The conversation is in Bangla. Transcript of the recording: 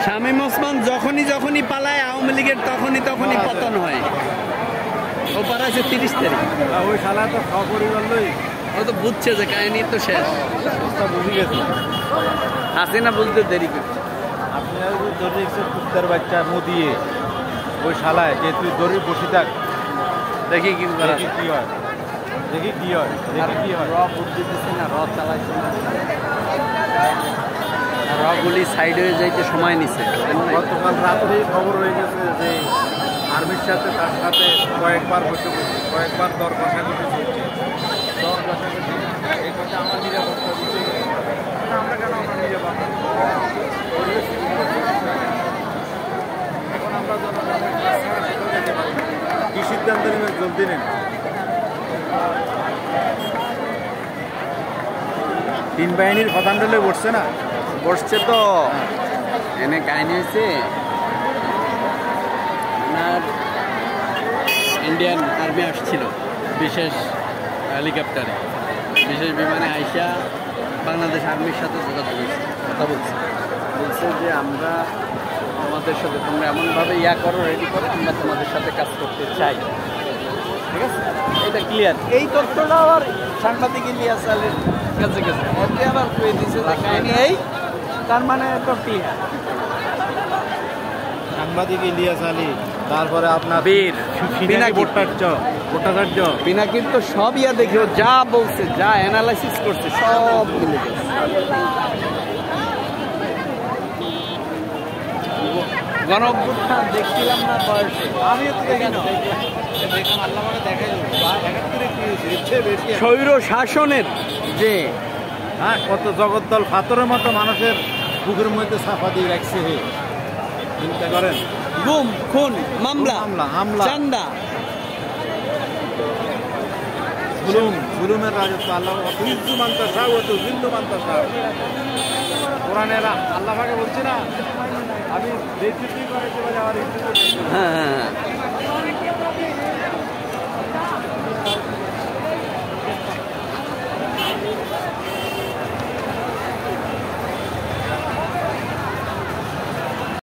শামীম ওসমান যখনই পালায় আওয়ামী লীগের তখনই পতন হয়। ও পারাইছে 30 তারিখ। ওই শালা তো খবরই বললই, ও তো বুঝছে যে কাহিনী তো শেষ, বুঝে গেছে। হাসিনা বুঝতে দেরি করছে। আপনি ধরে দেখছেন কুত্তার বাচ্চা মুদিয়ে ওই শালায় যে তুই দড়ি বসে থাক, দেখি কি কি হয়, দেখি কি হয়। বুদ্ধি দিচ্ছে না, চালাইছে না, গুলি সাইড হয়ে যাইতে সময় নিছে। গতকাল রাত্রেই খবর হয়ে গেছে যে আর্মির সাথে তার সাথে কয়েকবার বসে কয়েকবার দর কষাকষি চলছে। দর কষাকষি এই কথা আমার নিরাপত্তা দিচ্ছে, আমরা কেন আমার নিরাপত্তা এখন আমরা কি সিদ্ধান্ত নেবেন জলদি নেন। তিন বাহিনীর প্রধান দলে বসছে না, বসছে তো। এনে কাহিনী হয়েছে আপনার ইন্ডিয়ান আর্মি আসছিল বিশেষ হেলিকপ্টারে, বিশেষ বিমানে আইসা বাংলাদেশ আর্মির সাথে কথা বলছে যে আমরা আমাদের সাথে তোমরা এমনভাবে করো, রেডি করো, আমরা তোমাদের সাথে কাজ করতে চাই। ঠিক আছে, এটা ক্লিয়ার। এই তথ্যটা আবার সাংবাদিক ইলিয়াস আলীর কাছে গেছে, এতে আবার কয়ে দিয়েছে যে কাহিনী এই, তার মানে তো ক্লিয়ার। সাংবাদিক ইলিয়াস আলী, তারপরে আপনার বীর ভট্টাচার্য পিনাকির তো সব দেখেও যা বলছে, যা অ্যানালাইসিস করছে সব মিলে গেছে। গণ অভ্যুত্থান দেখছিলাম না বয়সে, আমিও তো দেখি না, স্বৈর শাসনের যে কত জগদ্দল পাথরের মতো মানুষের বুকের মধ্যে চাপা দিয়ে রাখছে। চিন্তা করেন, গুম, খুন, মামলা, হামলা, চান্দা, জুলুমের রাজত্ব। আল্লাহ কোরআনের আল্লাহ বলছে না, আমি হ্যাঁ।